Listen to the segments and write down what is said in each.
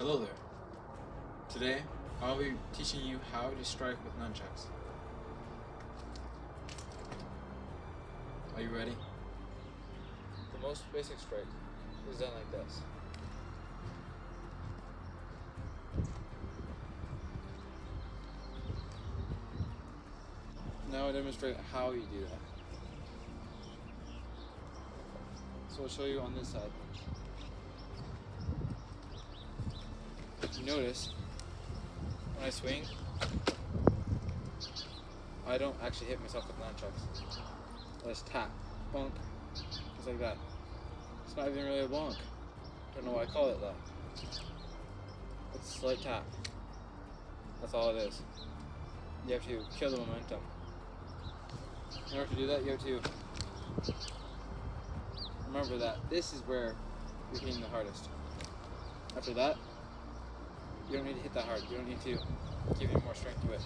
Hello there. Today, I'll be teaching you how to strike with nunchucks. Are you ready? The most basic strike is done like this. Now I'll demonstrate how you do that. So I'll show you on this side. You notice when I swing, I don't actually hit myself with nunchucks. I just tap, bonk, just like that. It's not even really a bonk. I don't know why I call it that. It's a slight tap. That's all it is. You have to kill the momentum. In order to do that, you have to remember that this is where you're hitting the hardest. After that, you don't need to hit that hard. You don't need to give any more strength to it.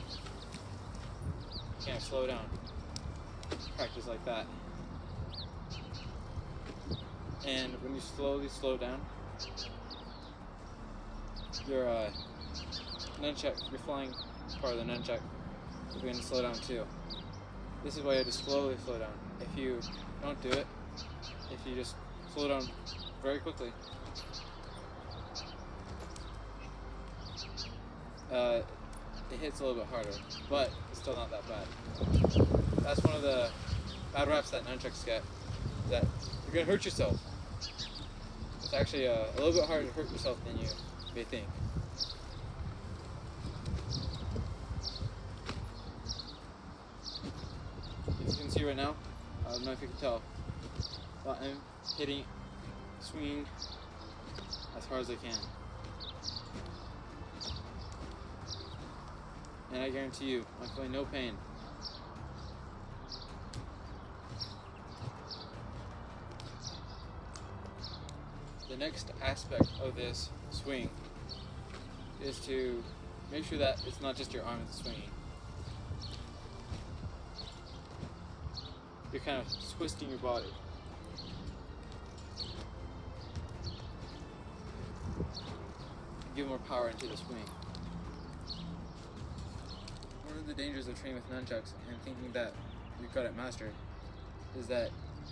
You can't slow down. Practice like that. And when you slowly slow down, your nunchuck, your flying part of the nunchuck, is going to slow down too. This is why you have to slowly slow down. If you don't do it, if you just slow down very quickly, it hits a little bit harder, but it's still not that bad. That's one of the bad raps that nunchucks get, that you're going to hurt yourself. It's actually a little bit harder to hurt yourself than you may think. As you can see right now, I don't know if you can tell, but I'm hitting, swinging as hard as I can. And I guarantee you, I'm feeling no pain. The next aspect of this swing is to make sure that it's not just your arm that's swinging. You're kind of twisting your body. Give more power into the swing. One of the dangers of training with nunchucks and thinking that you've got it mastered is that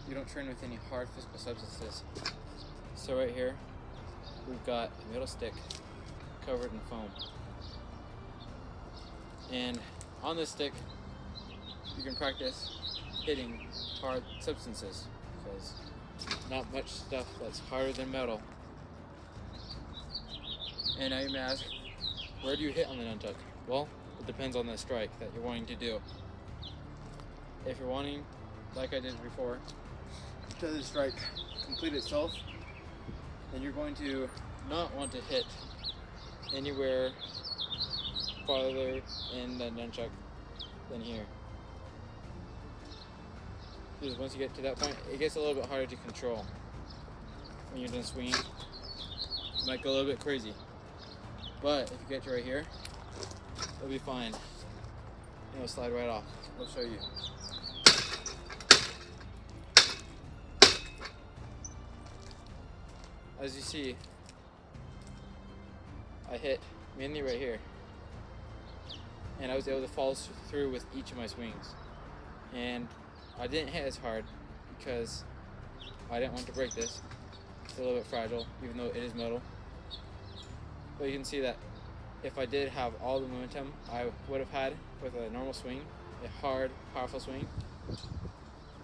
you don't train with any hard physical substances. So right here, we've got a metal stick covered in foam. And on this stick, you can practice hitting hard substances, because not much stuff that's harder than metal. And now you may ask, where do you hit on the nunchuck? Well, it depends on the strike that you're wanting to do. If you're wanting, like I did before, to the strike complete itself, then you're going to not want to hit anywhere farther in the nunchuck than here. Because once you get to that point, it gets a little bit harder to control. When you're done swinging, you might go a little bit crazy. But if you get to right here, it'll be fine. And it'll slide right off. I'll show you. As you see, I hit mainly right here. And I was able to follow through with each of my swings. And I didn't hit as hard because I didn't want to break this. It's a little bit fragile, even though it is metal. But you can see that if I did have all the momentum I would have had with a normal swing, a hard, powerful swing,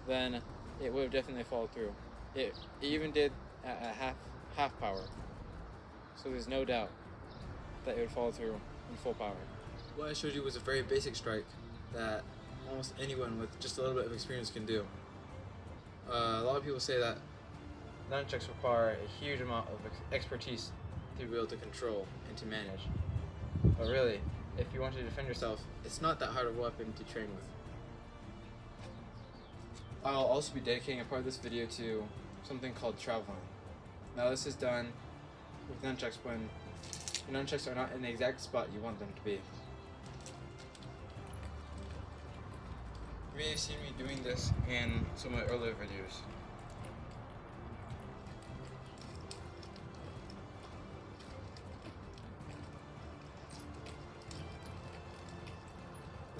then it would have definitely followed through. It even did at a half power. So there's no doubt that it would follow through in full power. What I showed you was a very basic strike that almost anyone with just a little bit of experience can do. A lot of people say that nunchucks require a huge amount of expertise to be able to control and to manage. But really, if you want to defend yourself, it's not that hard of a weapon to train with. I'll also be dedicating a part of this video to something called traveling. Now this is done with nunchucks when your nunchucks are not in the exact spot you want them to be. You may have seen me doing this in some of my earlier videos.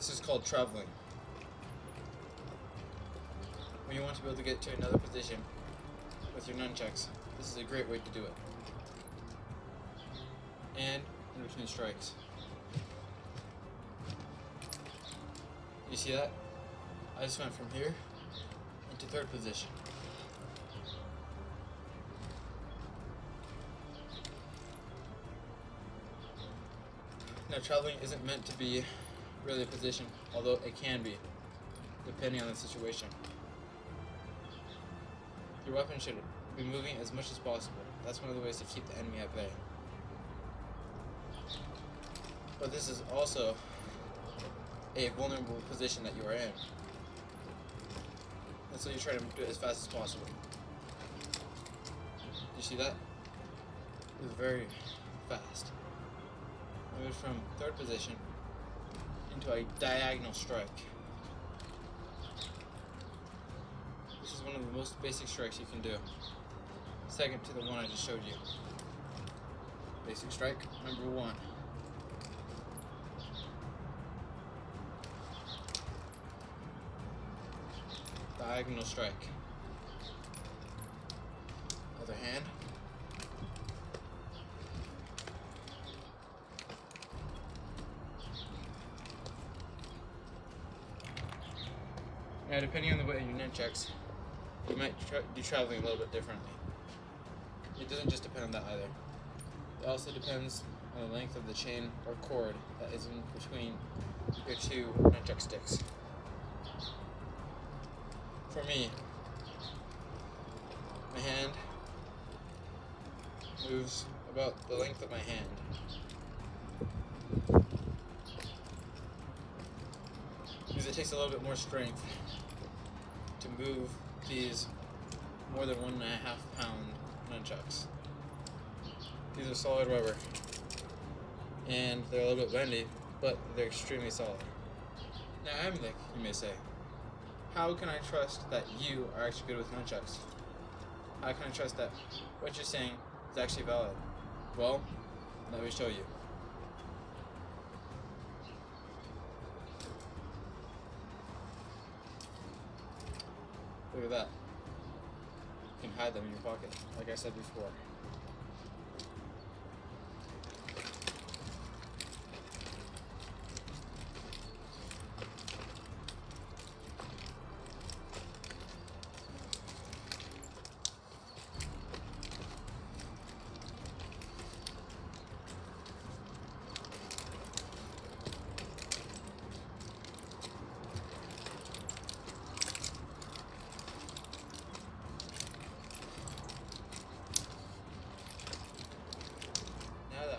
This is called traveling. When you want to be able to get to another position with your nunchucks, this is a great way to do it. And in between strikes. You see that? I just went from here into third position. Now, traveling isn't meant to be really a position, although it can be, depending on the situation. Your weapon should be moving as much as possible. That's one of the ways to keep the enemy at bay. But this is also a vulnerable position that you are in. And so you try to do it as fast as possible. You see that? It was very fast. I moved from third position into a diagonal strike. This is one of the most basic strikes you can do. Second to the one I just showed you. Basic strike number 1. Diagonal strike. Other hand. Now, depending on the weight of your nunchucks, you might do traveling a little bit differently. It doesn't just depend on that either. It also depends on the length of the chain or cord that is in between your 2 nunchuck sticks. For me, my hand moves about the length of my hand. Because it takes a little bit more strength to move these more than 1.5 pound nunchucks. These are solid rubber, and they're a little bit bendy, but they're extremely solid. Now, Amnik, you may say, how can I trust that you are actually good with nunchucks? How can I trust that what you're saying is actually valid? Well, let me show you. Look at that. You can hide them in your pocket, like I said before.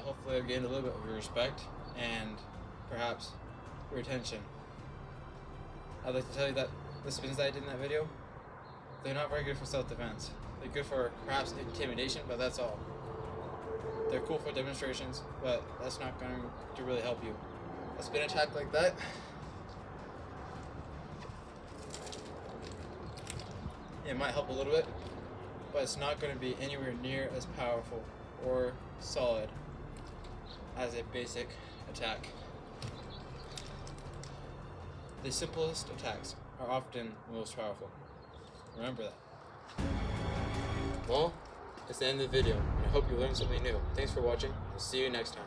Hopefully I've gained a little bit of your respect and perhaps your attention. I'd like to tell you that the spins that I did in that video, they're not very good for self-defense. They're good for perhaps intimidation, but that's all. They're cool for demonstrations, but that's not going to really help you. A spin attack like that, it might help a little bit, but it's not going to be anywhere near as powerful or solid as a basic attack. The simplest attacks are often the most powerful. Remember that. Well, it's the end of the video, and I hope you learned something new. Thanks for watching, and see you next time.